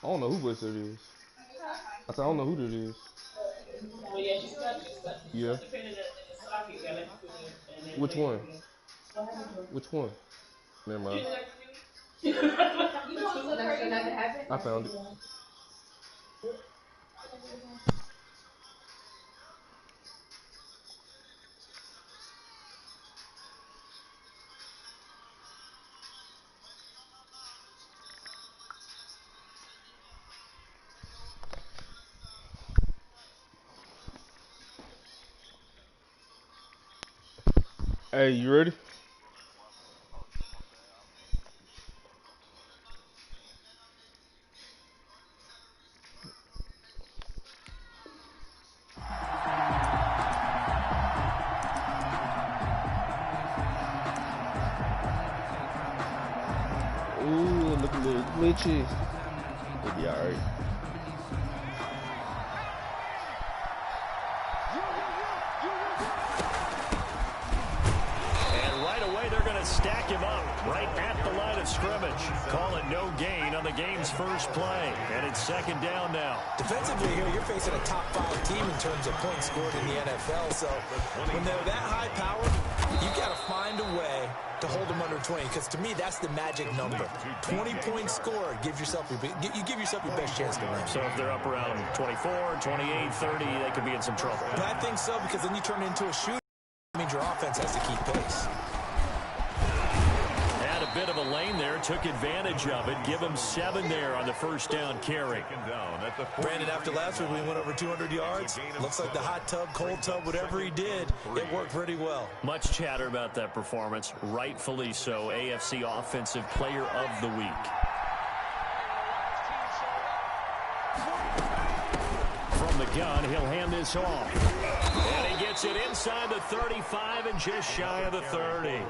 I don't know who voice it is. I said I don't know who it is. Yeah. Which one? Which one? Never mind. I found it. Hey, you ready? Ooh, look a little glitchy. It'll be alright. And right away, they're going to stack him up right at the line of scrimmage. Call it no gain on the game's first play. And it's second down now. Defensively here, you're facing a top-5 team in terms of points scored in the NFL. So when they're that high powered, you've got to find a way to hold them under 20, because to me, that's the magic number. 20-point score, you give yourself your best chance to win. So if they're up around 24, 28, 30, they could be in some trouble. But I think so, because then you turn it into a shooter. That means your offense has to keep pace. Had a bit of a lane there, took advantage of it. Give him 7 there on the first down carry. Brandon, after last week, we went over 200 yards. Looks like the hot tub, cold tub, whatever he did, it worked pretty well. Much chatter about that performance. Rightfully so. AFC Offensive Player of the Week. From the gun, he'll hand this off. And he gets it inside the 35 and just shy of the 30.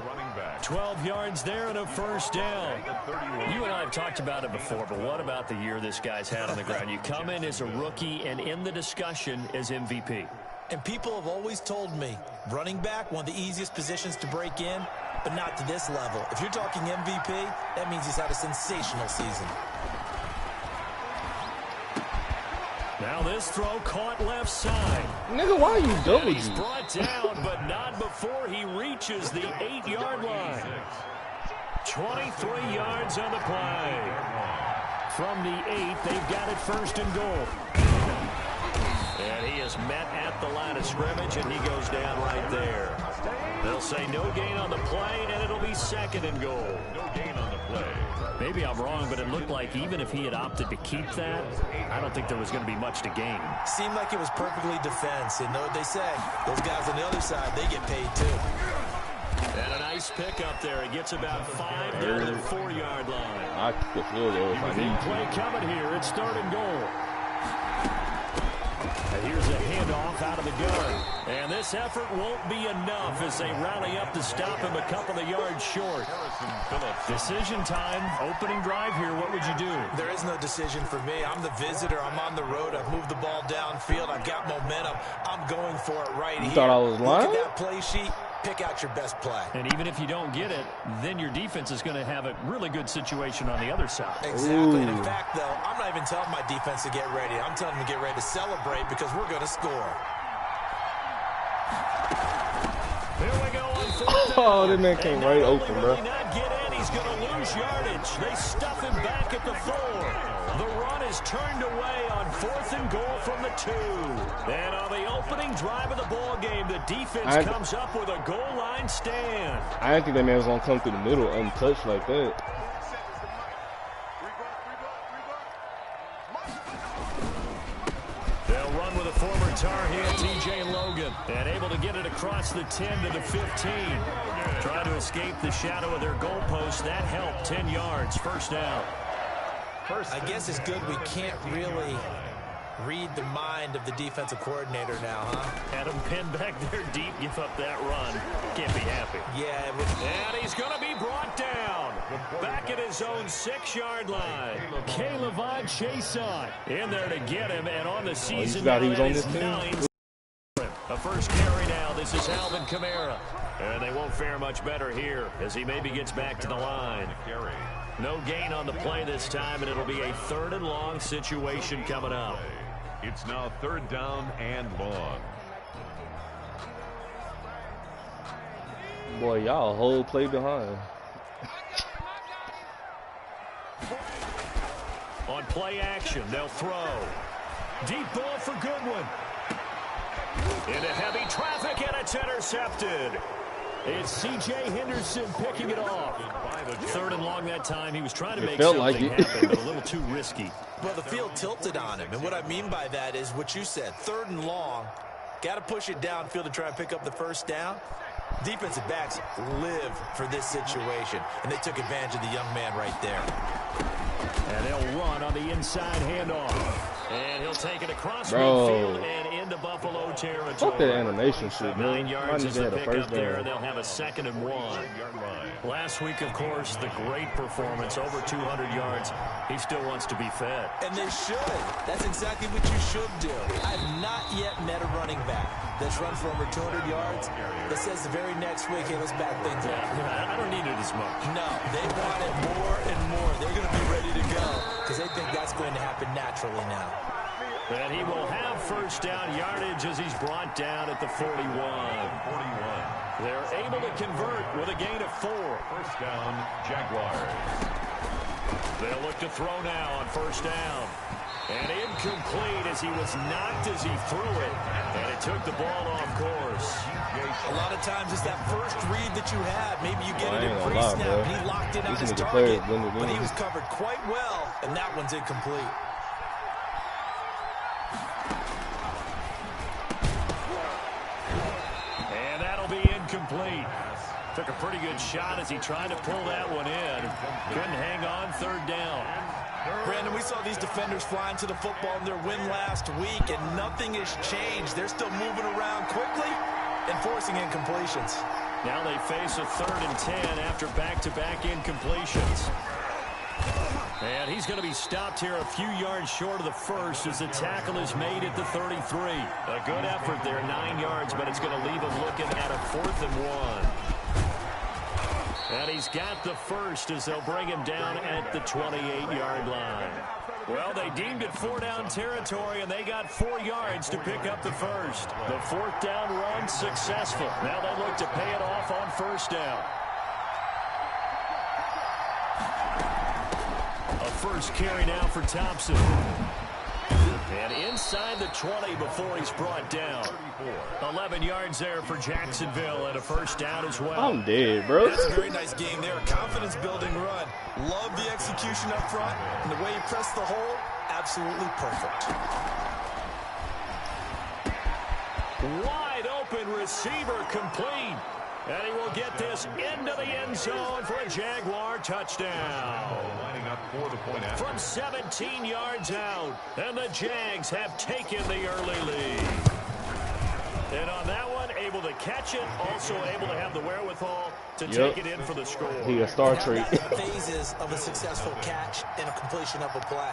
12 yards there and a first down. You and I have talked about it before, but what about the year this guy's had on the ground? You come in as a rookie and in the discussion as MVP. And people have always told me, running back, one of the easiest positions to break in, but not to this level. If you're talking MVP, that means he's had a sensational season. Now this throw caught left side. Nigga, why are you double? He's brought down, but not before he reaches the 8-yard line. 23 yards on the play. From the 8, they've got it first and goal. And he is met at the line of scrimmage, and he goes down right there. They'll say no gain on the play, and it'll be second and goal. No gain on the play. Maybe I'm wrong, but it looked like even if he had opted to keep that, I don't think there was going to be much to gain. Seemed like it was perfectly defense. And know what they say, those guys on the other side, they get paid too. And a nice pickup there. He gets about 5 down to the 4-yard line. I could feel though if I Big need play to. coming here. It's third and goal. And here's a handoff out of the gun. And this effort won't be enough as they rally up to stop him a couple of yards short. Decision time. Opening drive here. What would you do? There is no decision for me. I'm the visitor. I'm on the road. I've moved the ball downfield. I've got momentum. I'm going for it right here. You thought I was lying? Look at that play sheet. Pick out your best play. And even if you don't get it, then your defense is going to have a really good situation on the other side. Exactly. Ooh. And in fact, though, I'm not even telling my defense to get ready. I'm telling them to get ready to celebrate because we're going to score. Here we go on fourth down. Oh, that man came right open, bro. Not get in, he's going to lose yardage. They stuff him back at the 4. The run is turned away on 4th and goal from the 2. And on the opening drive of the ball game, the defense comes up with a goal line stand. I didn't think that man was gonna come through the middle untouched like that. They'll run with a former Tar Heel, T.J. Logan, and able to get it across the 10 to the 15. Trying to escape the shadow of their goalpost. That helped. 10 yards. First down. I guess it's good we can't really read the mind of the defensive coordinator now, huh? Had him pinned back there deep, give up that run. Can't be happy. Yeah. And he's going to be brought down. Back at his own 6-yard line. Caleb Chason in there to get him, and on the season forgot he now, was on that is this team? 9. A first carry carry now. This is Alvin Kamara. And they won't fare much better here as he maybe gets back to the line. No gain on the play this time, and it'll be a 3rd and long situation coming up. It's now 3rd down and long. Boy, y'all a whole play behind. On play action, they'll throw. Deep ball for Goodwin. Into heavy traffic, and it's intercepted. It's C.J. Henderson picking it off. 3rd and long that time. He was trying to make something happen, but a little too risky. Well, the field tilted on him, and what I mean by that is what you said. 3rd and long. Got to push it downfield to try and pick up the 1st down. Defensive backs live for this situation, and they took advantage of the young man right there. And they'll run on the inside handoff. And he'll take it across midfield and into Buffalo territory. Fuck that animation shit, man. 9 yards is the pickup there, and they'll have a 2nd and 1. Last week, of course, the great performance, over 200 yards. He still wants to be fed. And they should. That's exactly what you should do. I've not yet met a running back that's run for over 200 yards that says the very next week, hey, let's back things up. I don't need it as much. No, they want it more and more. They're going to be ready to go because they think that's going to happen naturally now. And he will have 1st down yardage as he's brought down at the 41. They're able to convert with a gain of 4. 1st down, Jaguars. They'll look to throw now on 1st down. And incomplete as he was knocked as he threw it. And it took the ball off course. A lot of times it's that first read that you have. Maybe you get it in pre-snap and he locked in on his target. But he was covered quite well, and that one's incomplete. And that'll be incomplete. Took a pretty good shot as he tried to pull that one in. Couldn't hang on 3rd down. Brandon, we saw these defenders flying to the football in their win last week, and nothing has changed. They're still moving around quickly and forcing incompletions. Now they face a 3rd and 10 after back-to-back incompletions. And he's going to be stopped here a few yards short of the 1st as the tackle is made at the 33. A good effort there, 9 yards, but it's going to leave him looking at a 4th and 1. And he's got the 1st as they'll bring him down at the 28-yard line. Well, they deemed it 4-down territory, and they got 4 yards to pick up the 1st. The 4th down run successful. Now they look to pay it off on 1st down. A 1st carry now for Thompson. And inside the 20 before he's brought down. 11 yards there for Jacksonville and a 1st down as well. I'm dead, bro. That's a very nice game there. A confidence-building run. Love the execution up front. And the way he pressed the hole, absolutely perfect. Wide open receiver complete. And he will get this into the end zone for a Jaguar touchdown. Lining up for the point after. From 17 yards out. And the Jags have taken the early lead. And on that one, able to catch it, also able to have the wherewithal to take it in for the score. He a star treat. Phases of a successful catch and a completion of a play.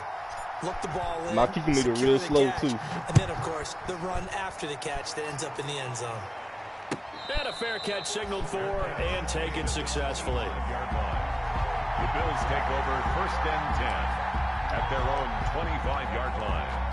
Look the ball in. My kicking me real slow too. And then, of course, the run after the catch that ends up in the end zone. And a fair catch signaled for and taken successfully. The Bills take over 1st and 10 at their own 25-yard line.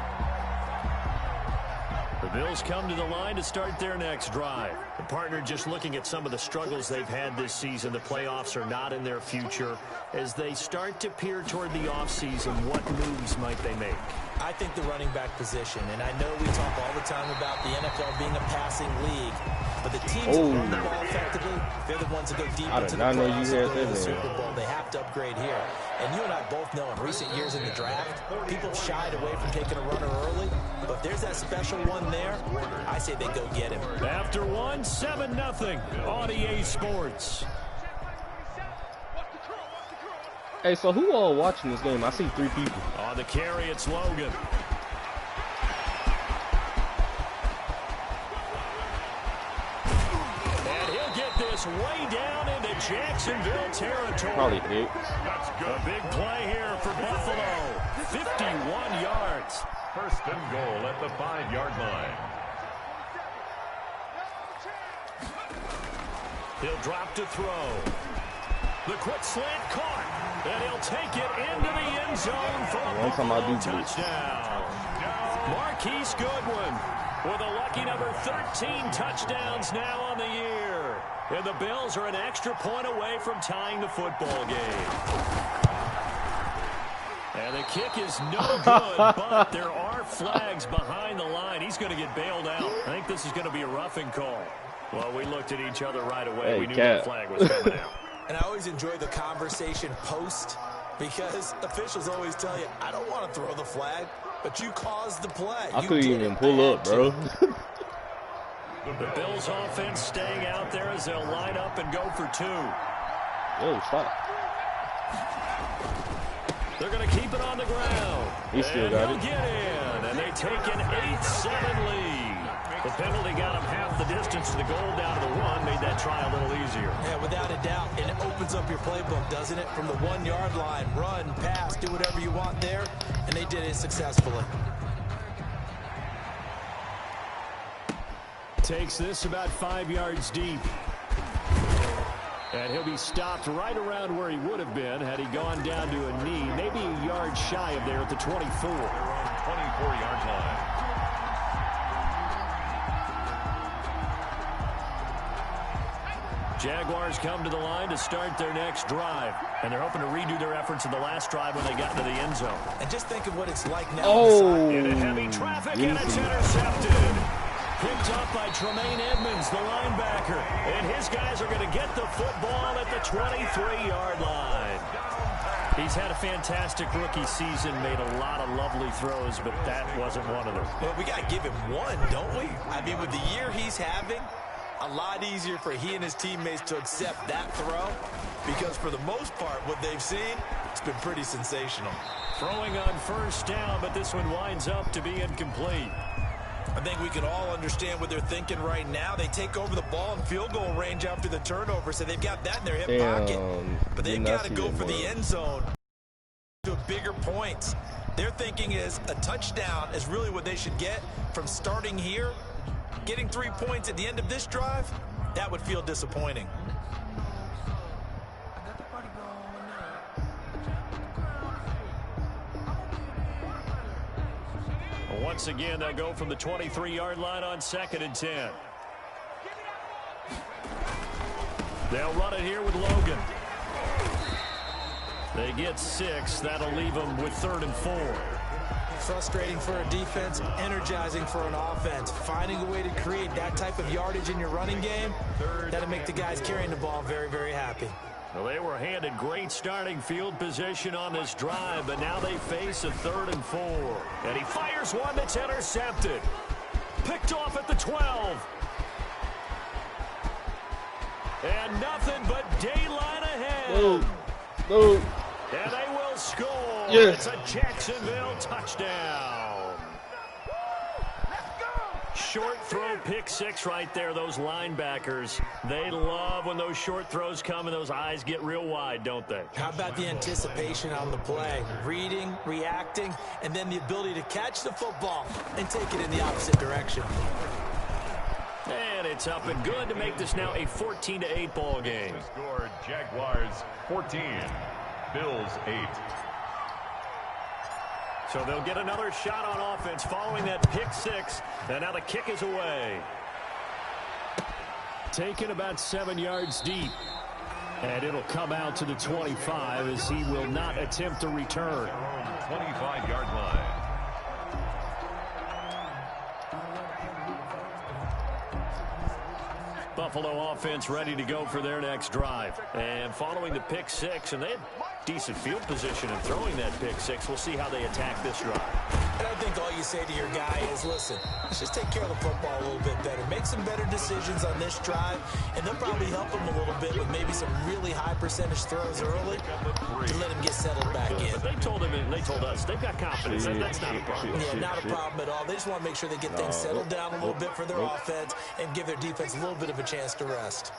The Bills come to the line to start their next drive. The partner just looking at some of the struggles they've had this season. The playoffs are not in their future. As they start to peer toward the offseason, what moves might they make? I think the running back position, and I know we talk all the time about the NFL being a passing league, but the teams that run the ball effectively, they're the ones that go deep into the playoffs and go to the Super Bowl. They have to upgrade here. And you and I both know in recent years in the draft, people shied away from taking a runner early, but if there's that special one there, I say they go get him. After one, 7-0 on EA Sports. Hey, so who all watching this game? I see 3 people. On the carry, it's Logan. And he'll get this way down into Jacksonville territory. Probably 8. That's good. A big play here for Buffalo. 51 yards. 1st and goal at the 5-yard line. He'll drop to throw. The quick slant caught. And he'll take it into the end zone for a Buffalo touchdown. Marquise Goodwin with a lucky number 13 touchdowns now on the year. And the Bills are an extra point away from tying the football game. And the kick is no good, but there are flags behind the line. He's going to get bailed out. I think this is going to be a roughing call. Well, we looked at each other right away. Hey, we knew that flag was coming out. And I always enjoy the conversation post because officials always tell you, I don't want to throw the flag, but you caused the play. I couldn't even pull up, bro. The Bills offense staying out there as they'll line up and go for 2. Yo, stop. They're going to keep it on the ground. He still got it. Get in, and they take an 8-7 lead. The penalty got him half the distance to the goal down to the 1, made that try a little easier. Yeah, without a doubt, and it opens up your playbook, doesn't it? From the 1-yard line, run, pass, do whatever you want there, and they did it successfully. Takes this about 5 yards deep. And he'll be stopped right around where he would have been had he gone down to a knee, maybe a yard shy of there at the 24. 24-yard line. Jaguars come to the line to start their next drive. And they're hoping to redo their efforts in the last drive when they got into the end zone. And just think of what it's like now. Oh! Into heavy traffic, and it's intercepted. Picked up by Tremaine Edmonds, the linebacker. And his guys are going to get the football at the 23-yard line. He's had a fantastic rookie season, made a lot of lovely throws, but that wasn't one of them. Well, we got to give him one, don't we? I mean, with the year he's having, a lot easier for he and his teammates to accept that throw because for the most part, what they've seen, it's been pretty sensational. Throwing on first down, but this one winds up to be incomplete. I think we can all understand what they're thinking right now. They take over the ball in field goal range after the turnover, so they've got that in their hip pocket. But they've got to go for the end zone to bigger points. Their thinking is a touchdown is really what they should get from starting here. Getting 3 points at the end of this drive, that would feel disappointing. Once again, they'll go from the 23-yard line on 2nd and 10. They'll run it here with Logan. They get 6. That'll leave them with 3rd and 4. Frustrating for a defense, energizing for an offense. Finding a way to create that type of yardage in your running game, that'll make the guys carrying the ball very, very happy. Well, they were handed great starting field position on this drive, but now they face a 3rd and 4. And he fires one that's intercepted. Picked off at the 12. And nothing but daylight ahead. No. And they will score. Yes. It's a Jacksonville touchdown. Short throw, pick 6 right there. Those linebackers, they love when those short throws come and those eyes get real wide, don't they? How about the anticipation on the play? Reading, reacting, and then the ability to catch the football and take it in the opposite direction. And it's up and good to make this now a 14-8 ball game. Scored Jaguars 14, Bills 8. So they'll get another shot on offense following that pick 6. And now the kick is away. Taken about 7 yards deep. And it'll come out to the 25 as he will not attempt to return. 25-yard line. Buffalo offense ready to go for their next drive. And following the pick 6, and they had decent field position in throwing that pick 6. We'll see how they attack this drive. And I think all you say to your guy is, listen, let's just take care of the football a little bit better. Make some better decisions on this drive, and they'll probably help him a little bit with maybe some really high percentage throws early to let him get settled back in. But they told him, and they told us, they've got confidence. That's not a problem. Yeah, not a problem at all. They just want to make sure they get things settled down a little bit for their offense and give their defense a little bit of a chance to rest.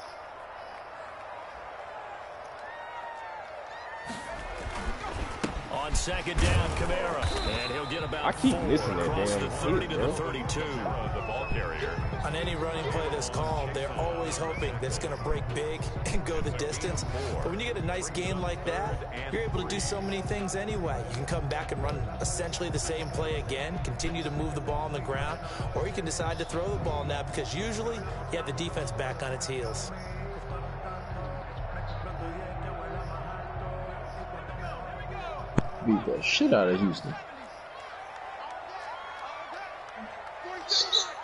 On On second down, Kamara. And he'll get about I keep 4 missing that across damn the 30 hit, to bro. the 32. The ball carrier. On any running play that's called, they're always hoping that it's going to break big and go the distance. But when you get a nice gain like that, you're able to do so many things anyway. You can come back and run essentially the same play again, continue to move the ball on the ground, or you can decide to throw the ball now because usually you have the defense back on its heels. Beat the shit out of Houston.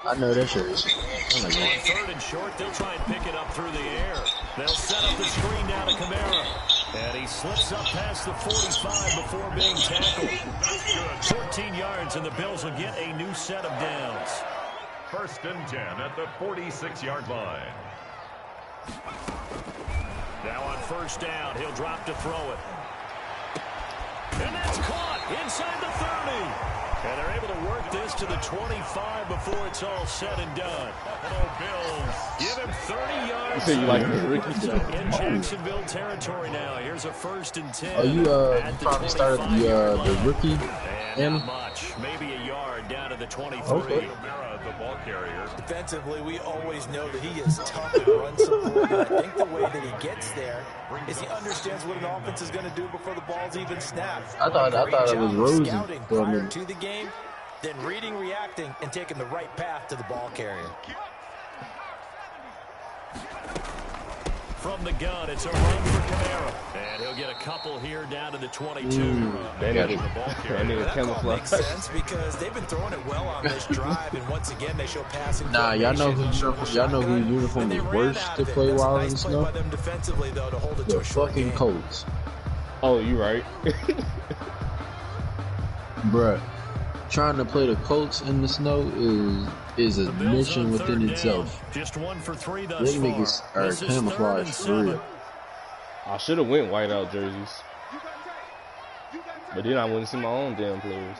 I know that shit is. On third and short, they'll try and pick it up through the air. They'll set up the screen down to Kamara. And he slips up past the 45 before being tackled. 14 yards, and the Bills will get a new set of downs. 1st and 10 at the 46-yard line. Now on 1st down, he'll drop to throw it. And that's caught inside the 30. And they're able to work this to the 25 before it's all said and done. Buffalo Bills give him 30 yards. You say you like the rookie? In Jacksonville territory now. Here's a 1st and 10. Are you trying to start the rookie? And not much. Maybe a yard down to the 23. Okay. The ball carrier. Defensively, we always know that he is tough and run support. And I think the way that he gets there is he understands what an offense is going to do before the ball's even snapped. I thought it was Rosen Scouting for a prior minute. to the game, then reading, reacting, and taking the right path to the ball carrier. From the gun, it's a run for Kamara. And he'll get a couple here down to the 22. That nigga That call camouflage. makes sense because they've been throwing it well on this drive, and once again they show passing. Nah, y'all know whose uniform is worse to play while in the snow? By them defensively, though, to hold it to The a short fucking game. Colts. Oh, you right. Bruh. Trying to play the Colts in the snow is a mission within itself. Just 1 for 3 thus Them niggas far. are This is 3rd camouflaged and for 7. real. I should have went whiteout jerseys. But then I wouldn't see my own damn players.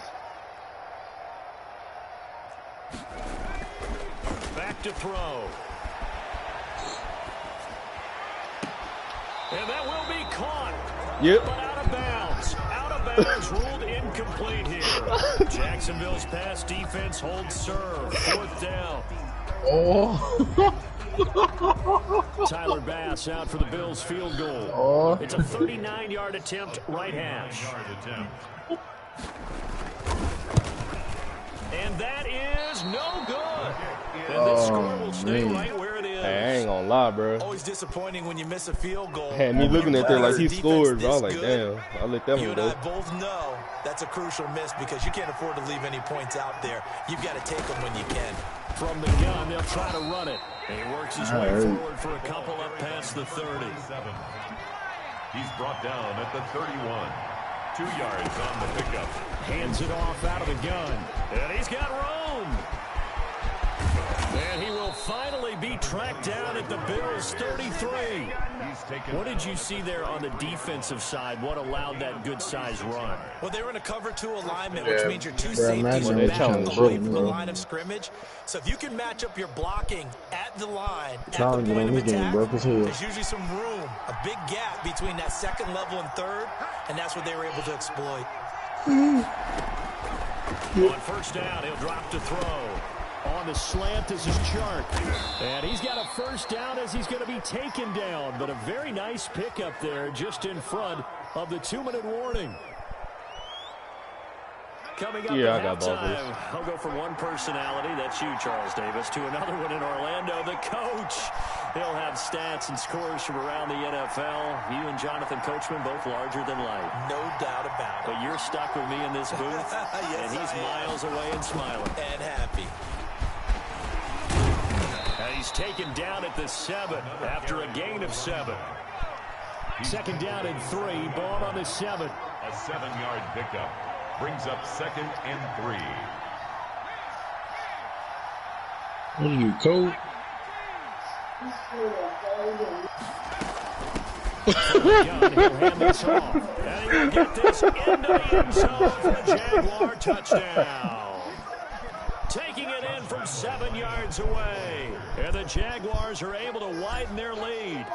Back to throw. And that will be caught. Yep. But out of bounds. Out of bounds, ruled incomplete here. Jacksonville's pass defense holds serve. 4th down. Oh. Tyler Bass out for the Bills field goal. Oh. It's a 39-yard attempt, right hash. And that is no good. And this score will stay right where it is. Hey, I ain't gonna lie, bro. Always disappointing when you miss a field goal. Had me looking at that like he Defense scored, bro. I was this like, good. damn. I let that You one and I go. both know that's a crucial miss because you can't afford to leave any points out there. You've got to take them when you can. From the gun, they'll try to run it. And he works his way forward for a couple up past the 30. He's brought down at the 31. 2 yards on the pickup. Hands it off out of the gun. And he's got room. And he will finally be tracked down at the Bills' 33. What did you see there on the defensive side? What allowed that good-sized run? Well, they were in a cover 2 alignment, which means your 2 Bro, safeties imagine are they back challenge away him, from the bro. line of scrimmage. So if you can match up your blocking at the line, at the Challenging point on of this game attack, broke his heel. there's usually some room, a big gap between that second level and third, and that's what they were able to exploit. On 1st down, he'll drop to throw. On the slant, this is Chark. And he's got a 1st down as he's going to be taken down. But a very nice pickup there just in front of the 2-minute warning. Coming up Yeah, at I got ball halftime, I'll go from one personality, that's you, Charles Davis, to another one in Orlando, the coach. He'll have stats and scores from around the NFL. You and Jonathan Coachman, both larger than life. No doubt about it. But you're stuck with me in this booth, Yes, and he's I am. miles away and smiling. And happy. And he's taken down at the 7 after a gain of 7. 2nd down and 3, ball on the 7. A 7-yard pickup. Brings up 2nd and 3. What are you, cold? He'll hand this off. And he will get this into the end zone for a Jaguar touchdown. Taking it in from 7 yards away. And the Jaguars are able to widen their lead.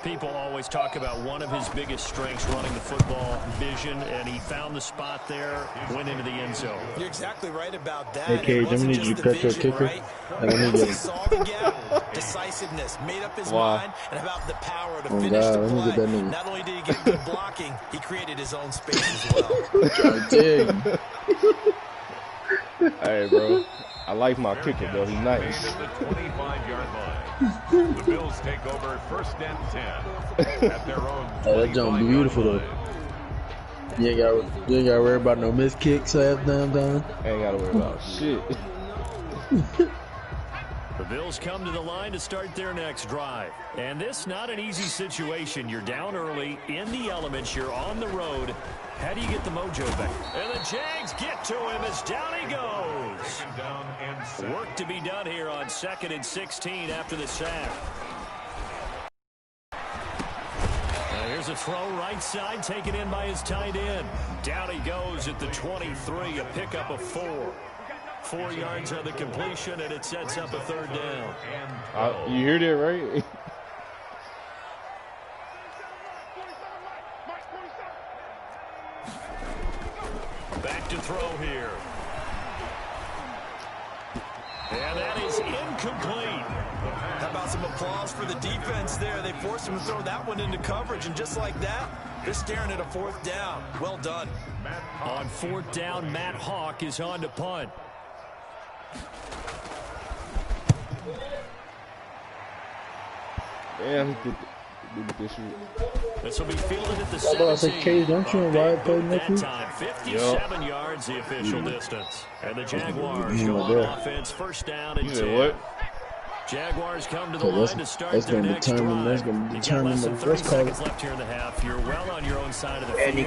People always talk about one of his biggest strengths running the football, vision, and he found the spot there, went into the end zone. You're exactly right about that. Hey, Cage, It I'm gonna wasn't need you just to the cut your vision, kicker. right? Like, let me Once get he it. saw the gap, decisiveness, made up his Why? mind, and about the power to Oh, finish God, the let me get play. that nigga. Not only did he get good blocking, he created his own space as well. I'm trying to tell you. Hey, bro. I like my kicker, though. He's nice. At the 25-yard line. The Bills take over 1st and 10 at their own 25-yard Oh, that jump beautiful, though. You ain't got to worry about no missed kicks half damn time. Ain't got to worry about shit. The Bills come to the line to start their next drive. And this not an easy situation. You're down early, in the elements, you're on the road. How do you get the mojo back? And the Jags get to him as down he goes. Work to be done here on 2nd and 16 after the sack. Here's a throw right side taken in by his tight end. Down he goes at the 23, a pickup of 4. 4 yards on the completion, and it sets up a 3rd down. You hear that, right? Back to throw here. And that is incomplete. How about some applause for the defense there? They forced him to throw that one into coverage, and just like that, they're staring at a 4th down. Well done. On 4th down, Matt Hawk is on to punt. Damn, he did this shit. This will be fielded at the I was like, 17. Cage, don't you and Wyatt play next week? That time, 57 yards the official distance. And the Jaguars go on offense, 1st down and 10. You said what? Jaguars come to the line to start their next drive. That's going to You got determine less the than 30 rest call. seconds left here in the half. You're well on your own side of the field. And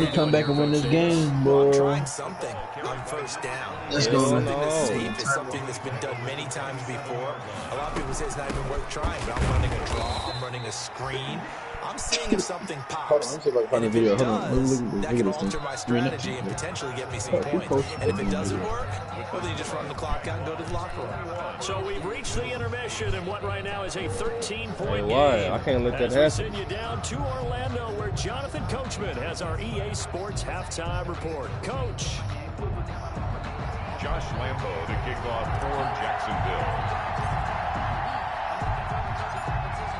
he come back and win this game, Well, I'm boy. trying something on 1st down. Let's It's go. something that's safe. It's something that's been done many times before. A lot of people say it's not even worth trying, but I'm running a draw. I'm running a screen. I'm seeing if something pops. Hold on, let me see if I can find And the if video. it Hold on. does, Look that at can this alter thing. my strategy and potentially get me some points. And if it doesn't work, well, then you just run the clock out and go to the locker room. So we've reached the intermission in what right now is a 13-point Hey, why? game. I can't let that As we happen. send you down to Orlando, where Jonathan Coachman has our EA Sports halftime report. Coach. Josh Lambo to kick off for Jacksonville.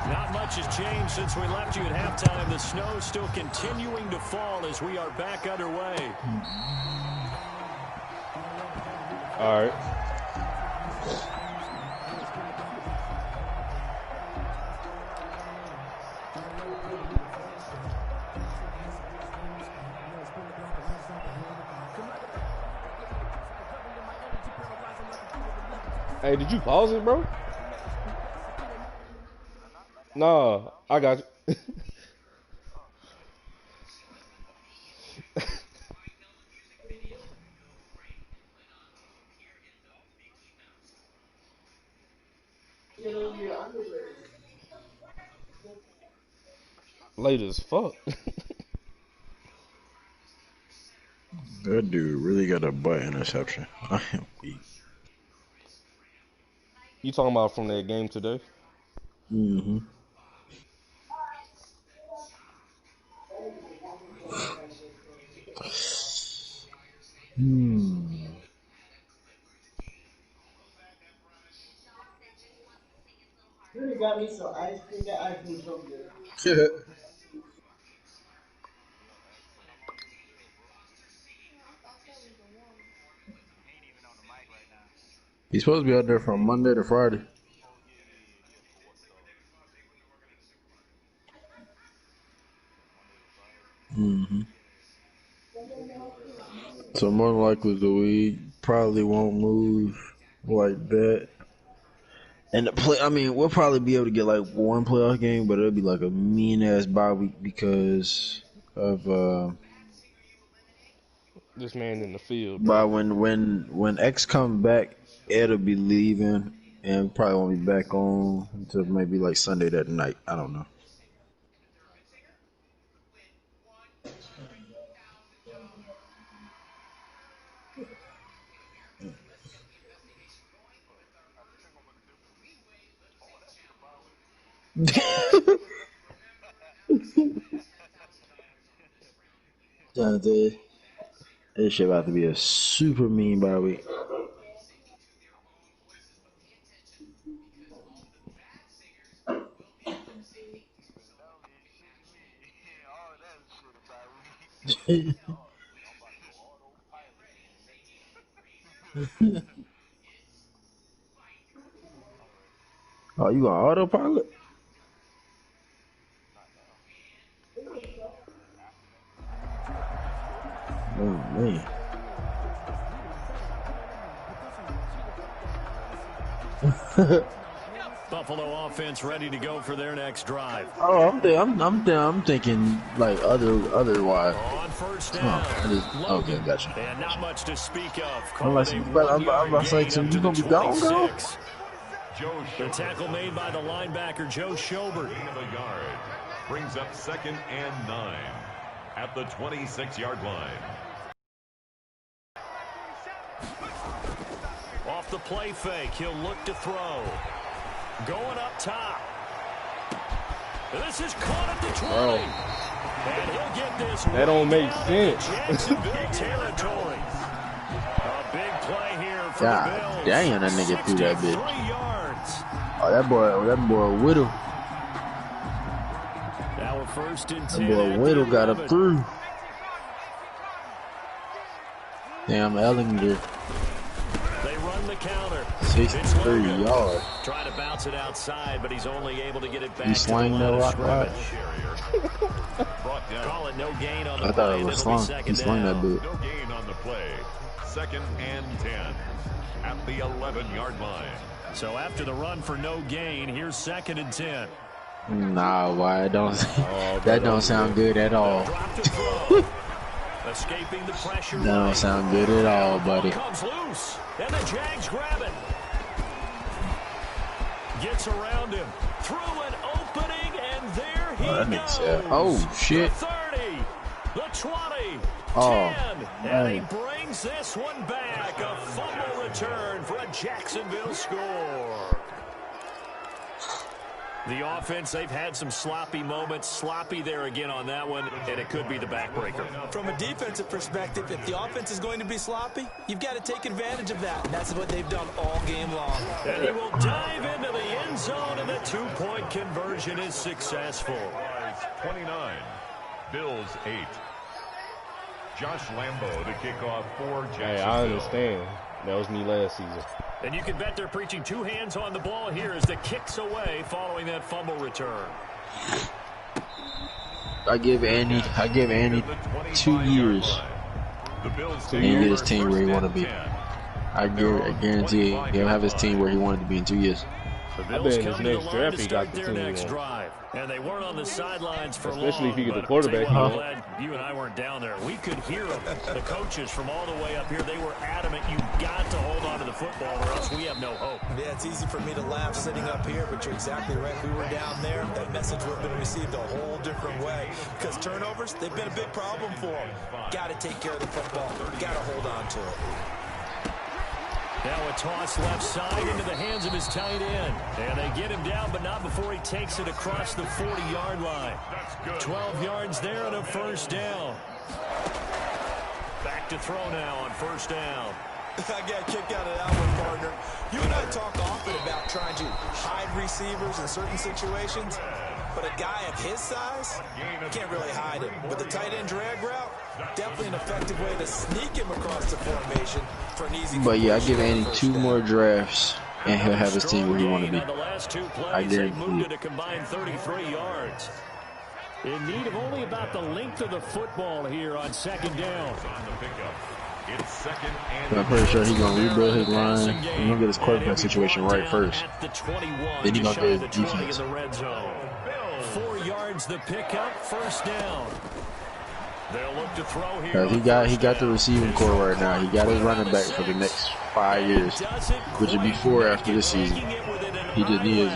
Not much has changed since we left you at halftime. The snow still continuing to fall as we are back underway. All right. Hey, did you pause it, bro? No, I got you. Late as fuck. That dude really got a butt interception. I am weak. You talking about from that game today? Mm-hmm. Really got me some ice cream. That ice cream so good. He's supposed to be out there from Monday to Friday. Mm-hmm. So more than likely the week probably won't move like that. And the play, I mean, we'll probably be able to get like one playoff game, but it'll be like a mean ass bye week because of This man in the field, by bro. when X come back, Ed'll be leaving and probably won't be back on until maybe like Sunday that night. I don't know. This shit about to be a super mean bye week. Oh, you on autopilot? Oh, man. Buffalo offense ready to go for their next drive. Oh, I'm thinking like otherwise. On first down, Okay, gotcha. And not much to speak of. I'm about to say, so you gonna be gone, go? The tackle made by the linebacker, Joe Schobert. A yard. Brings up 2nd and 9 at the 26-yard line. Off the play fake, he'll look to throw. Going up top. This is caught at the 20. Bro. And he'll get this. That don't make sense. Jacksonville territory. A big play here for God the Bills. damn, that nigga threw that 63 bitch. yards. Oh, that boy Whittle. Now we're first and 10. That boy Whittle got up through. Damn, Ellinger. They run the counter. 63 yards. Trying to bounce it outside, but he's only able to get it back. He slang that rock right. Call it no gain on the I thought it was slung. He slung that bit. No gain on the play. 2nd and 10 at the 11-yard line. So after the run for no gain, here's 2nd and 10. Nah, why that don't sound good at all. Escaping the pressure. That don't sound good at all, buddy. Comes loose, and the Jags grab it. Gets around him, through an opening, and there he goes. Oh shit! The 30, the 20, oh, 10, and he brings this one back. A fumble return for a Jacksonville score. The offense, they've had some sloppy moments. Sloppy there again on that one, and it could be the backbreaker. From a defensive perspective, if the offense is going to be sloppy, you've got to take advantage of that. And that's what they've done all game long. And he will dive into the end zone, and the two-point conversion is successful. 29, Bills 8. Josh Lambo to kick off for Jacksonville. Hey, I understand. That was me last season. And you can bet they're preaching 2 hands on the ball here as the kick's away following that fumble return. I give Andy 2 years. And he'll get his team where he want to be. I guarantee he'll have his team where he wanted to be in 2 years. The I Bills bet in his come to the next line draft to he got start the their team. next drive. And they weren't on the sidelines for Especially long. if you get the but quarterback, I'm you glad you and I weren't down there. We could hear them. The coaches from all the way up here, they were adamant. You got to hold on to the football or else we have no hope. Yeah, it's easy for me to laugh sitting up here, but you're exactly right. If we were down there, that message would have been received a whole different way. Because turnovers, they've been a big problem for them. Got to take care of the football. Got to hold on to it. Now a toss left side into the hands of his tight end. And they get him down, but not before he takes it across the 40-yard line. 12 yards there and a first down. Back to throw now on first down. I got a kick out of that one, partner. You and I talk often about trying to hide receivers in certain situations, but a guy of his size, can't really hide him. With the tight end drag route, definitely an effective way to sneak him across the formation for an easy. But yeah, I give Andy 2 more drafts, and he'll have his team where he want to be. I guarantee it. A combined 33 yards. In need of only about the length of the football here on second down. It's 2nd and But I'm pretty sure he's going to rebuild his line. He's going to get his quarterback situation right first. Then he's going to get his defense. 4 yards the pickup, first down. They'll look to throw here. He got the receiving core right now. He got his running back for the next 5 years, which would be 4 after this season. He just needs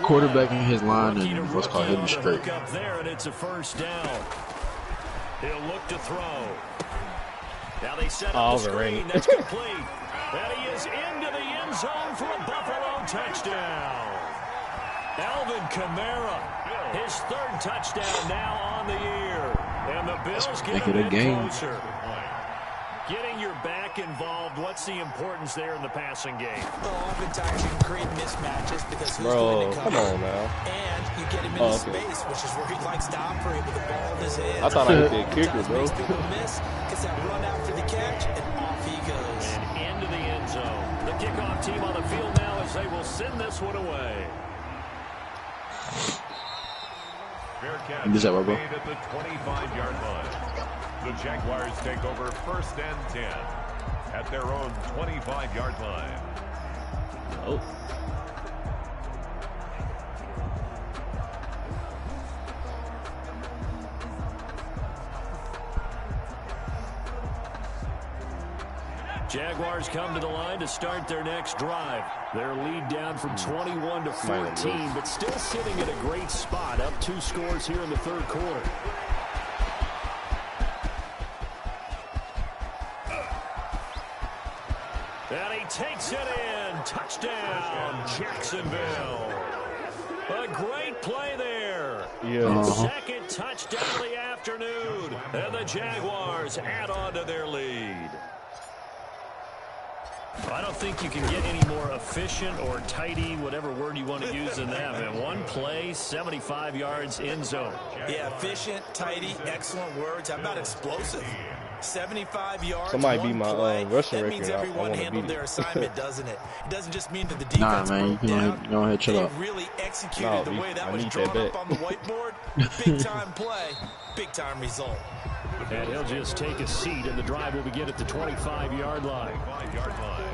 quarterbacking his line and what's called hitting straight. There, and it's a first down. He'll look to throw. Now they set up the screen. That's complete. And he is into the end zone for a Buffalo touchdown. Alvin Kamara His third touchdown now on the year. And the Bills get it a game. closer. Getting your back involved, what's the importance there in the passing game? Well, oftentimes you can create mismatches because who's going to cover. Come on now. And you get him into space, which is where he likes to operate with the ball in his hands. I thought I hit that kicker, bro. Makes people miss, gets that run after the catch, and off he goes. And into the end zone. The kickoff team on the field now as they will send this one away. Bearcats Is that right, bro? made at the 25-yard line. The Jaguars take over 1st and 10 at their own 25-yard line. Oh. Jaguars come to the line to start their next drive. Their lead down from 21 to 14, but still sitting at a great spot, up 2 scores here in the third quarter. And he takes it in. Touchdown, Jacksonville. A great play there. Yeah. Second touchdown of the afternoon. And the Jaguars add on to their lead. I don't think you can get any more efficient or tidy, whatever word you want to use in that. Man, one play, 75 yards, end zone. Yeah, efficient, tidy, excellent words. How about explosive? 75 yards. Somebody beat my rushing That record. means I everyone want to handled beat their it. ahead, doesn't it? It doesn't just mean that the defense Nah, man, you broke down. go ahead, chill they out. really executed the way that I was need drawn that up bet. on the whiteboard. Big time play, big time result. And he'll just take a seat, and the drive will begin at the 25-yard line. 25-yard line.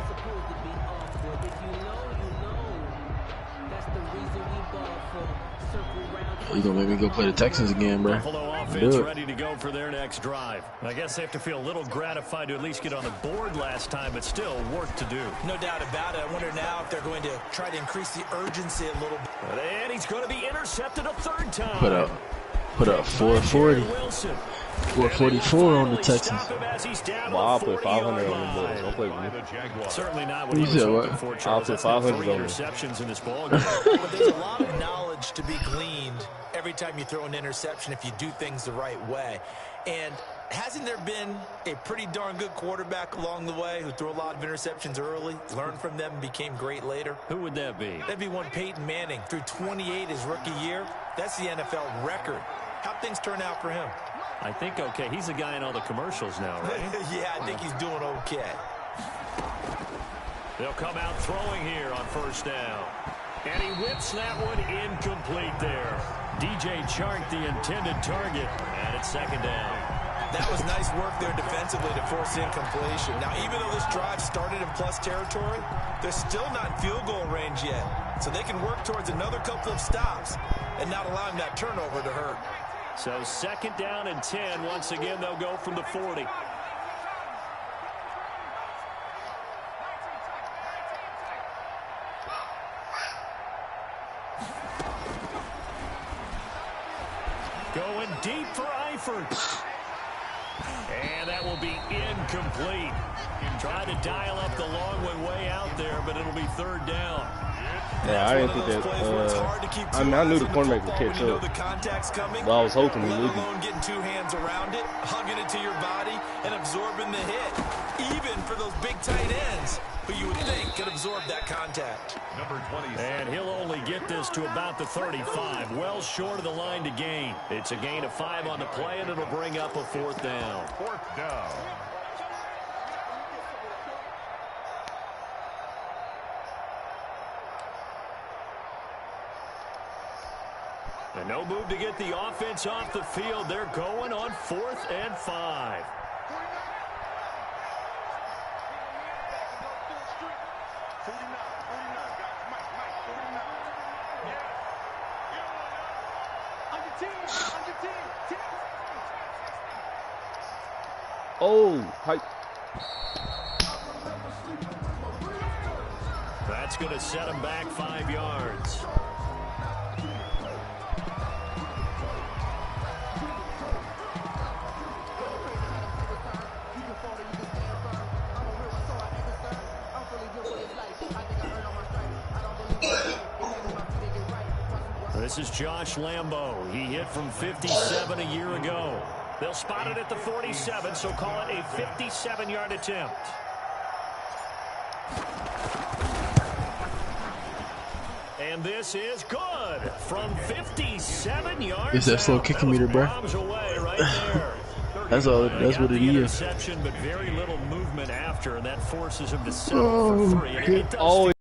You gonna make me go play the Texans again, bro? Buffalo offense ready to go for their next drive. I guess they have to feel a little gratified to at least get on the board last time, but still work to do. No doubt about it. I wonder now if they're going to try to increase the urgency a little bit. And he's going to be intercepted a third time. Put up 440. 444 on the Texans. Well, I'll put 500 on them boys. Don't play with me. Certainly not what You he was said hoping what? for, I'll Charles. put That's not 500 3 on them. interceptions in this ballgame. But there's a lot of knowledge to be gleaned every time you throw an interception if you do things the right way. And hasn't there been a pretty darn good quarterback along the way who threw a lot of interceptions early, learned from them, and became great later? Who would that be? That'd be one Peyton Manning. Threw 28 his rookie year. That's the NFL record. How'd things turn out for him? I think okay. He's the guy in all the commercials now, right? Yeah, I think he's doing okay. They'll come out throwing here on first down. And he whips that one incomplete there. DJ Chark, the intended target, and it's second down. That was nice work there defensively to force incompletion. Now, even though this drive started in plus territory, they're still not in field goal range yet. So they can work towards another couple of stops and not allowing that turnover to hurt. So second down and 10. Once again, they'll go from the 40. Going deep for Eifert. And that will be incomplete. Try to dial up the long way out there, but it'll be third down. Yeah, I didn't think that. I mean, I knew the cornerback would catch up. But I was hoping he would. Getting 2 hands around it, hugging it to your body, and absorbing the hit. Even for those big tight ends, who you would think could absorb that contact. Number 20. And he'll only get this to about the 35. Well short of the line to gain. It's a gain of 5 on the play, and it'll bring up a fourth down. Fourth down. And no move to get the offense off the field. They're going on 4th and 5. Oh, hype. That's going to set him back 5 yards. This is Josh Lambo. He hit from 57 a year ago. They'll spot it at the 47, so call it a 57-yard attempt. And this is good from 57 yards. It's that slow kicking meter, bro. Right there. That's all. That's what it is. Interception, but very little movement after, and that forces him to settle for 3. And it does.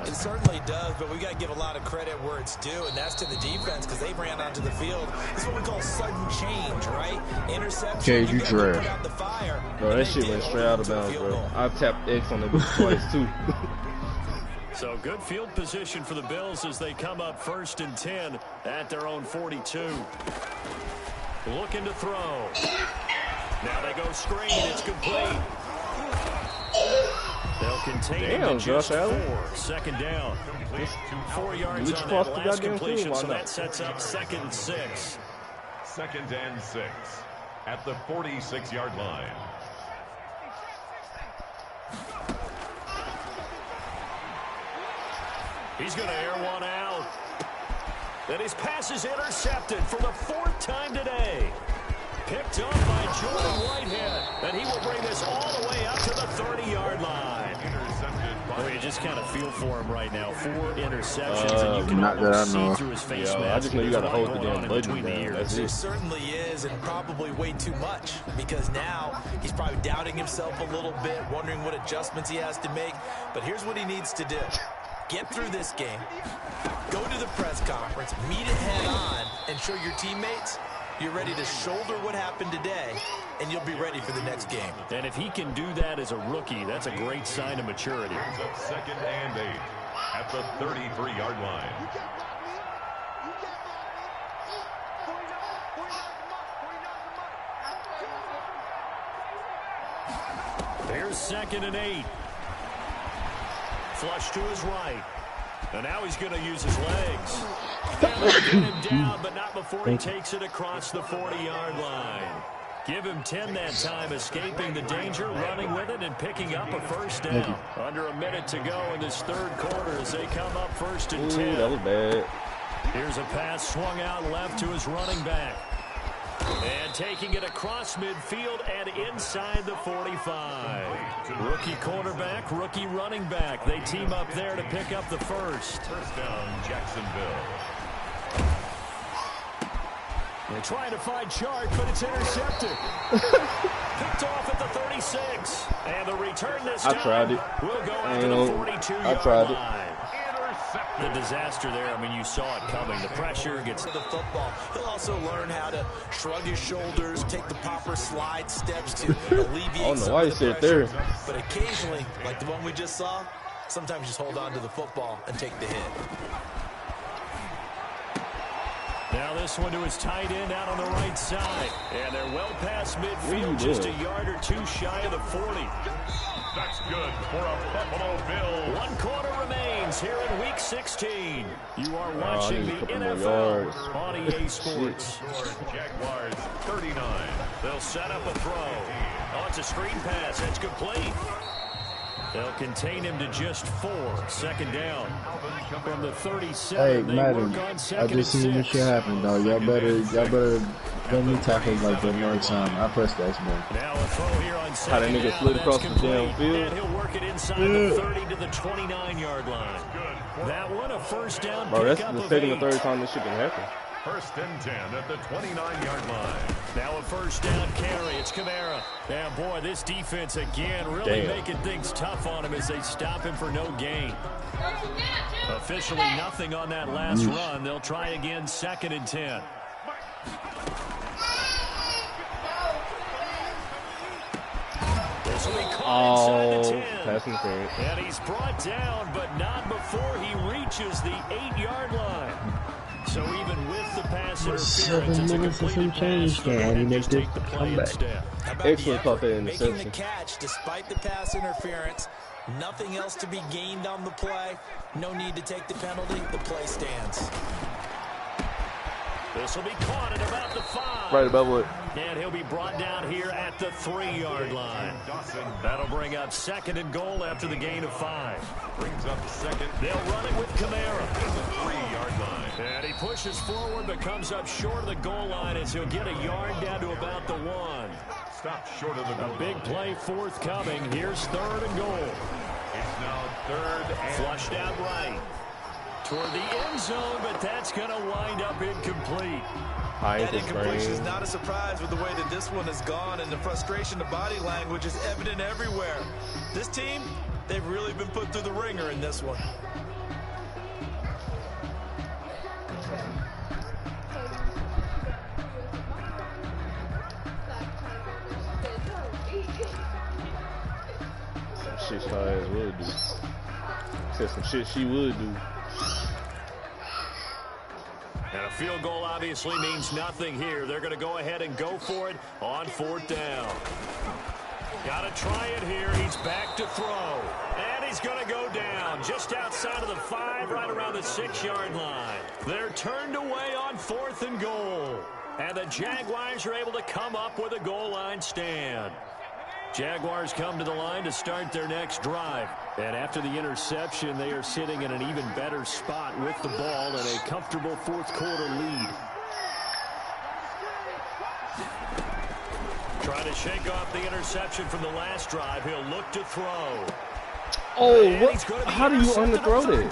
It certainly does, but we got to give a lot of credit where it's due, and that's to the defense because they ran onto the field. This is what we call sudden change, right? Interception. Okay, you trash. Bro, that shit went straight out of bounds, bro. I've tapped X on it twice, too. So good field position for the Bills as they come up 1st and 10 at their own 42. Looking to throw. Now they go screen. It's complete. They'll contain him to just 4. 2nd down. 4 yards on that last completion, so that sets up 2nd and 6. 2nd and 6 at the 46-yard line. He's going to air one out. And his pass is intercepted for the 4th time today. Picked up by Jordan Whitehead. And he will bring this all the way up to the 30-yard line. Oh, you just kind of feel for him right now. 4 interceptions, and you can almost see through his face mask. I just know you got to hold the damn button down. There certainly is, and probably way too much, because now he's probably doubting himself a little bit, wondering what adjustments he has to make. But here's what he needs to do. Get through this game, go to the press conference, meet it head on, and show your teammates you're ready to shoulder what happened today, and you'll be ready for the next game. And if he can do that as a rookie, that's a great sign of maturity. 2nd and 8 at the 33-yard line. Here's 2nd and 8. Flush to his right. And now he's going to use his legs. And they'll get him down, but not before he takes it across the 40-yard line. Give him 10 that time, escaping the danger, running with it, and picking up a 1st down. Under a minute to go in this 3rd quarter as they come up 1st and 10. That was bad. Here's a pass swung out left to his running back. And taking it across midfield and inside the 45. Rookie quarterback, rookie running back. They team up there to pick up the 1st. 1st down, Jacksonville. They're trying to find Chark, but it's intercepted. Picked off at the 36. And the return this time I tried it. will go out to the 42-yard line. The disaster there, I mean, you saw it coming. The pressure gets the football. He'll also learn how to shrug his shoulders, take the proper slide steps to alleviate some of the pressure. But occasionally, like the one we just saw, sometimes just hold on to the football and take the hit. Now this one to his tight end out on the right side. And they're well past midfield, just a yard or 2 shy of the 40. That's good for a Buffalo Bill. 1 quarter remains here in Week 16. You are watching the NFL on EA Sports. Jaguars 39. They'll set up a throw. Oh, it's a screen pass. It's complete. They'll contain him to just 4. 2nd down from the 37. Hey, Madden, I just seen this shit happen, dog. Y'all better let me tackle like that next time. I pressed the X button. Now a throw here on 2nd How that nigga slid across the damn field. And he'll work it inside the 30 to the 29-yard line. That one a 1st down. Bro, that's the 2nd or 3rd time this shit can happen. 1st and 10 at the 29-yard line. Now a 1st down carry. It's Kamara. And boy, this defense again really making things tough on him as they stop him for no gain. Officially nothing on that last run. They'll try again 2nd and 10. This will be caught inside the 10. Pass interference. And he's brought down, but not before he reaches the 8-yard line. So even with the pass interference, it's a completed pass. Can he make this comeback? Excellent caught that making interception. the catch despite the pass interference. Nothing else to be gained on the play. No need to take the penalty. The play stands. This will be caught at about the 5. Right above it. And he'll be brought down here at the 3-yard line. That'll bring up 2nd and goal after the gain of 5. Brings up 2nd. They'll run it with Kamara. 3-yard pushes forward but comes up short of the goal line as he'll get a yard down to about the 1. Stop short of the goal. A big play forthcoming. Here's 3rd and goal. It's now 3rd and flushed out right toward the end zone, but that's going to wind up incomplete. That incompletion is not a surprise with the way that this one has gone, and the frustration, the body language is evident everywhere. This team, they've really been put through the ringer in this one. Shit her ass would do. Said some shit she would do. And a field goal obviously means nothing here. They're going to go ahead and go for it on 4th down. Got to try it here. He's back to throw. And he's going to go down just outside of the 5, right around the 6-yard line. They're turned away on 4th and goal. And the Jaguars are able to come up with a goal line stand. Jaguars come to the line to start their next drive. And after the interception, they are sitting in an even better spot with the ball and a comfortable 4th quarter lead. Trying to shake off the interception from the last drive. He'll look to throw. Oh, what? How do you underthrow that?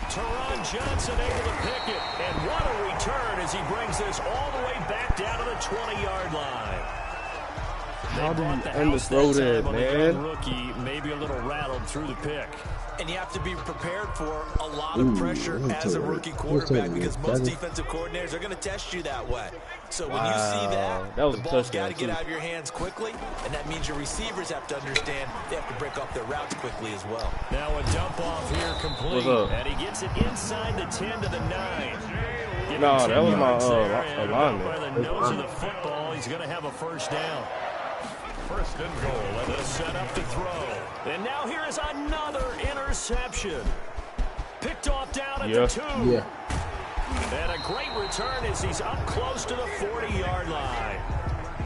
Teron Johnson able to pick it. And what a return as he brings this all the way back down to the 20-yard line. How do you underthrow that, man? Rookie, maybe a little rattled through the pick. And you have to be prepared for a lot of pressure as a rookie quarterback because most defensive coordinators are going to test you that way. So when you see that the ball's got to get out of your hands quickly, and that means your receivers have to understand they have to break up their routes quickly as well. Now a dump off here complete, and he gets it inside the 10 to the 9. No, that was my alignment. By the nose of the football, he's going to have a 1st down. 1st and goal, and a set up to throw. And now here is another interception. Picked off down at the 2. Yeah. And a great return as he's up close to the 40-yard line.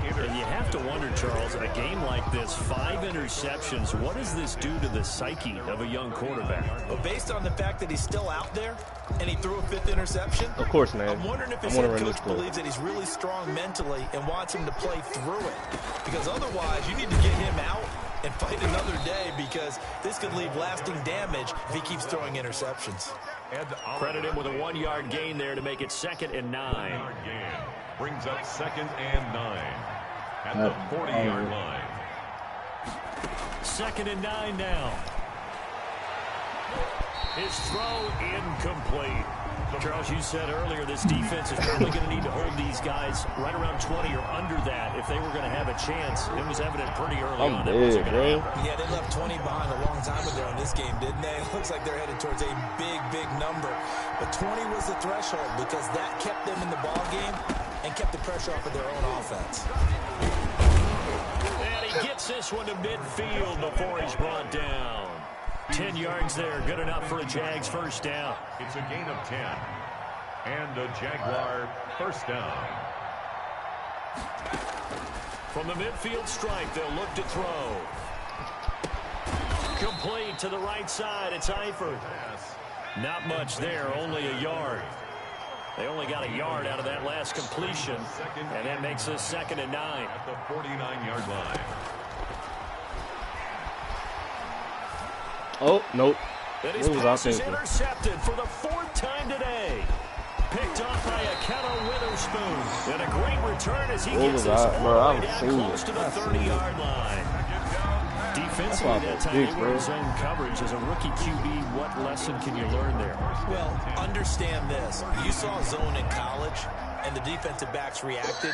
And you have to wonder, Charles, in a game like this, 5 interceptions, what does this do to the psyche of a young quarterback? Well, based on the fact that he's still out there and he threw a 5th interception, of course, man. I'm wondering if his head coach believes that he's really strong mentally and wants him to play through it. Because otherwise, you need to get him out and fight another day because this could leave lasting damage if he keeps throwing interceptions. Credit him with a 1-yard gain there to make it 2nd and 9. Brings up 2nd and 9 at the 40-yard line. 2nd and 9 now. His throw incomplete. Charles, you said earlier this defense is probably going to need to hold these guys right around 20 or under that if they were going to have a chance. It was evident pretty early on. Dead, bro. Yeah, they left 20 behind a long time ago in this game, didn't they? It looks like they're headed towards a big, big number. But 20 was the threshold because that kept them in the ball game and kept the pressure off of their own offense. And he gets this one to midfield before he's brought down. 10 yards there, good enough for a Jags 1st down. It's a gain of 10. And a Jaguar 1st down. From the midfield stripe, they'll look to throw. Complete to the right side, it's Eifert. Not much there, only a yard. They only got a yard out of that last completion, and that makes us 2nd and 9. At the 49-yard line. Oh, nope. That his pass is intercepted for the 4th time today. Picked off by Akello Witherspoon. And a great return as he gets this all the way down close to the 30-yard line. Defensively that time, they were in zone coverage. As a rookie QB, what lesson can you learn there? Well, understand this. You saw zone in college, and the defensive backs reacted,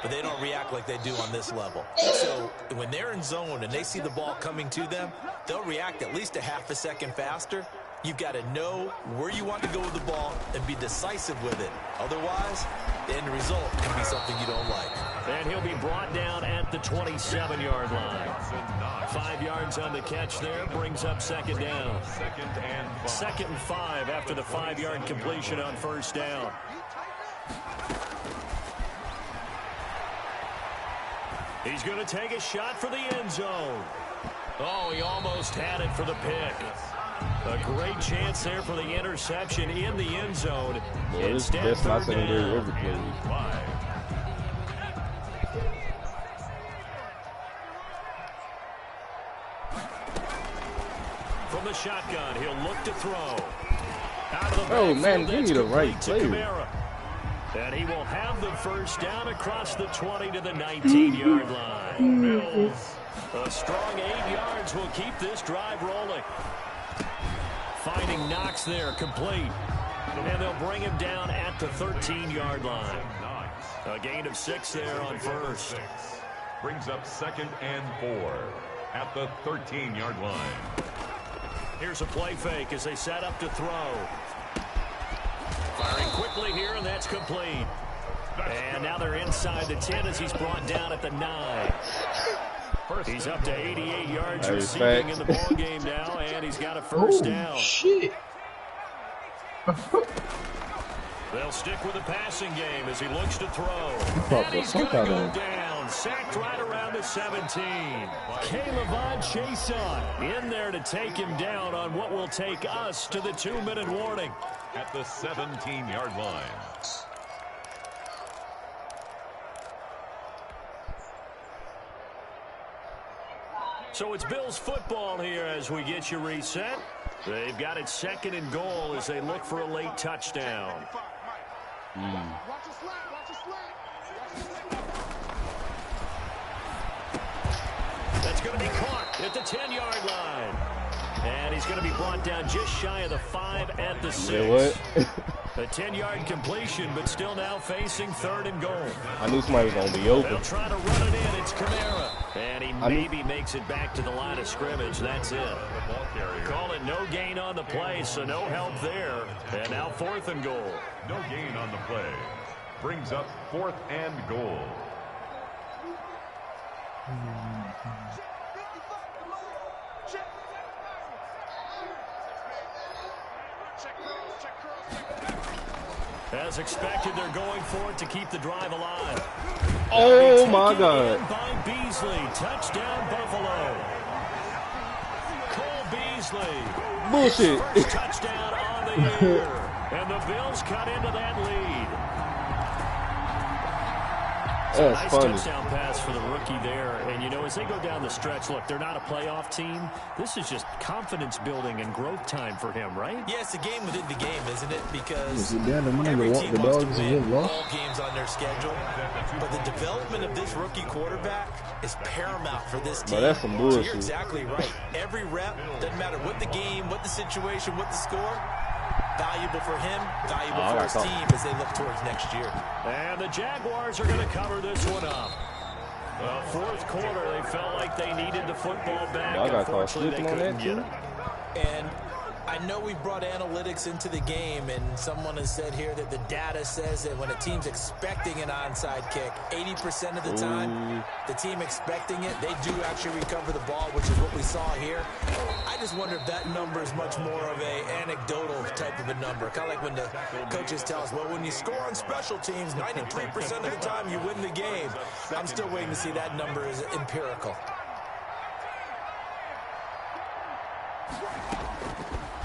but they don't react like they do on this level. So when they're in zone and they see the ball coming to them, they'll react at least a half a second faster. You've got to know where you want to go with the ball and be decisive with it. Otherwise, the end result can be something you don't like. And he'll be brought down at the 27-yard line. 5 yards on the catch there, brings up 2nd down. 2nd and 5 after the 5-yard completion on 1st down. He's going to take a shot for the end zone. Oh, he almost had it for the pick. A great chance there for the interception in the end zone. Boy, this is the best my secondary ever played. From the shotgun, he'll look to throw. Out of the Oh, man, give me the right player. And he will have the first down across the 20 to the 19-yard line. A strong 8 yards will keep this drive rolling. Finding Knox there, complete. And they'll bring him down at the 13-yard line. A gain of 6 there on first. Brings up 2nd and 4 at the 13-yard line. Here's a play fake as they set up to throw. Firing quickly here, and that's complete. And now they're inside the 10 as he's brought down at the 9. He's up to 88 yards receiving in the ball game now, and he's got a first down. Shit. They'll stick with the passing game as he looks to throw. And he's going to go down, sacked right around the 17. Caleb Chason in there to take him down on what will take us to the 2-minute warning. At the 17-yard line. So it's Bills football here as we get you reset. They've got it 2nd and goal as they look for a late touchdown. That's going to be caught at the 10-yard line. And he's going to be brought down just shy of the 5 at the 6. You know what? A 10-yard completion, but still now facing 3rd and goal. I knew somebody was going to be open. They'll try to run it in. It's Kamara. And he maybe makes it back to the line of scrimmage. That's it. Call it no gain on the play, so no help there. And now 4th and goal. No gain on the play. Brings up 4th and goal. As expected, they're going for it to keep the drive alive. Oh, my God. By Beasley. Touchdown, Buffalo. Cole Beasley. Bullshit. First touchdown on the year. And the Bills cut into that lead. That's nice funny. Touchdown pass for the rookie there. And, you know, as they go down the stretch, look, they're not a playoff team. This is just confidence building and growth time for him, right? Yeah, it's a game within the game, isn't it? Because every team wants to win all games on their schedule. But the development of this rookie quarterback is paramount for this team. But that's some bullshit. So you're exactly right. Every rep, doesn't matter what the game, what the situation, what the score, valuable for him, valuable for his team as they look towards next year. And the Jaguars are going to cover this one up. Well, 4th quarter, they felt like they needed the football back. Unfortunately, they couldn't get it. And I know we brought analytics into the game, and someone has said here that the data says that when a team's expecting an onside kick, 80% of the time, the team expecting it, they do actually recover the ball, which is what we saw here. I just wonder if that number is much more of a anecdotal type of a number. Kind of like when the coaches tell us, well, when you score on special teams, 93% of the time you win the game. I'm still waiting to see that number is empirical.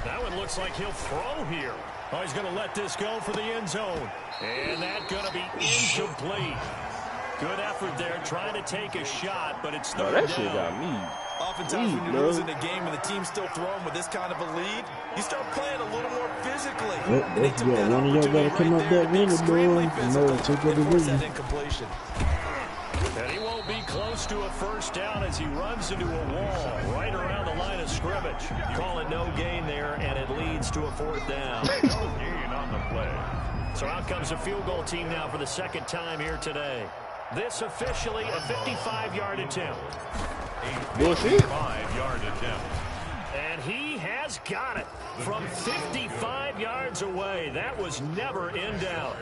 That one looks like he'll throw here. Oh, he's going to let this go for the end zone. And that's going to be incomplete. Good effort there, trying to take a shot, but it's third down. That shit got me. Oftentimes when you're losing a game and the team's still throwing with this kind of a lead, you start playing a little more physically. And they took that one of y'all gotta come up that winner, boy. No, take over the win. Incompletion. And he won't be close to a first down as he runs into a wall right around the line of scrimmage. Call it no gain there, and it leads to a 4th down. No gain on the play. So out comes a field goal team now for the 2nd time here today. This officially a 55-yard attempt. A Bullshit. 55-yard attempt. And he has got it from 55 yards away. That was never in doubt.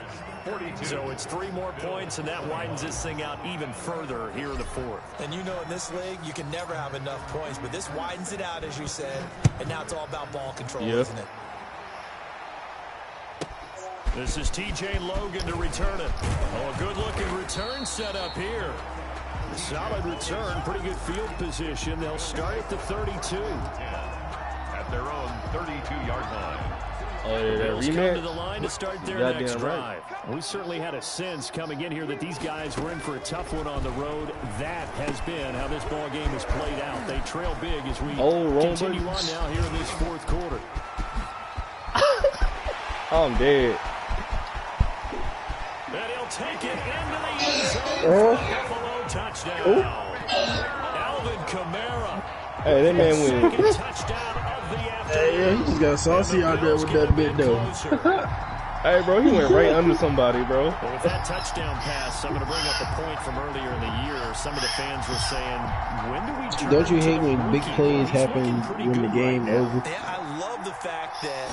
42. So it's 3 more points, and that widens this thing out even further here in the 4th. And you know in this league, you can never have enough points, but this widens it out, as you said, and now it's all about ball control, isn't it? This is T.J. Logan to return it. Oh, a good-looking return set up here. Solid return, pretty good field position. They'll start at the 32. At their own 32-yard line. Oh, yeah, that Bills come to the rematch. line to start their Goddamn next right. drive. We certainly had a sense coming in here that these guys were in for a tough one on the road. That has been how this ball game has played out. They trail big as we continue on now here in this fourth quarter. I'm dead. And he'll take it into the end zone. Buffalo touchdown. Alvin Kamara. Hey, that man went. Second touchdown of the afternoon. Hey, yeah, he just got saucy out there with that bit though. Hey, bro, he went right under somebody, bro. Well, with that touchdown pass, I'm going to bring up a point from earlier in the year. Some of the fans were saying, when do we turn? Don't you hate when big plays happen when the game over? Yeah, I love the fact that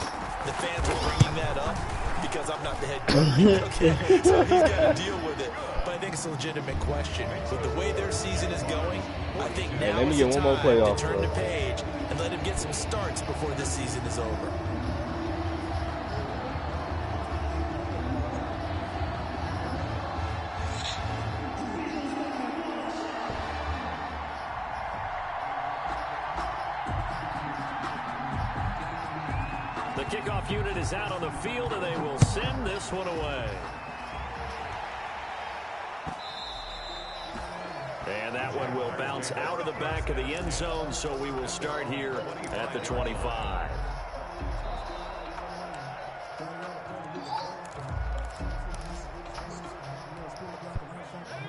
the fans are bringing that up because I'm not the head coach. Okay, so he's got to deal with it. But I think it's a legitimate question. With the way their season is going, I think now let me is get the one more time playoff, to turn bro. the page and let him get some starts before this season is over. The kickoff unit is out on the field, and they will send this one away. And that one will bounce out of the back of the end zone, so we will start here at the 25.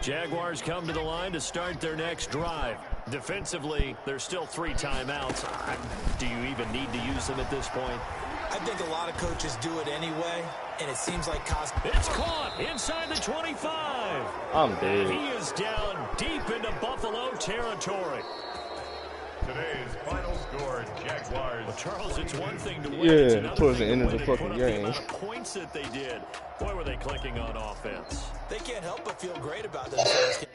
Jaguars come to the line to start their next drive. Defensively, there's still 3 timeouts. Do you even need to use them at this point? I think a lot of coaches do it anyway, and it seems like it's caught inside the 25. I'm dead. He is down deep into Buffalo territory. Today's final score, Jaguars. Well, Charles, it's one thing to win. Yeah, It's another towards the thing end to of the win and fucking put up the game. amount of points that they did. Boy, were they clicking on offense. they can't help but feel great about themselves.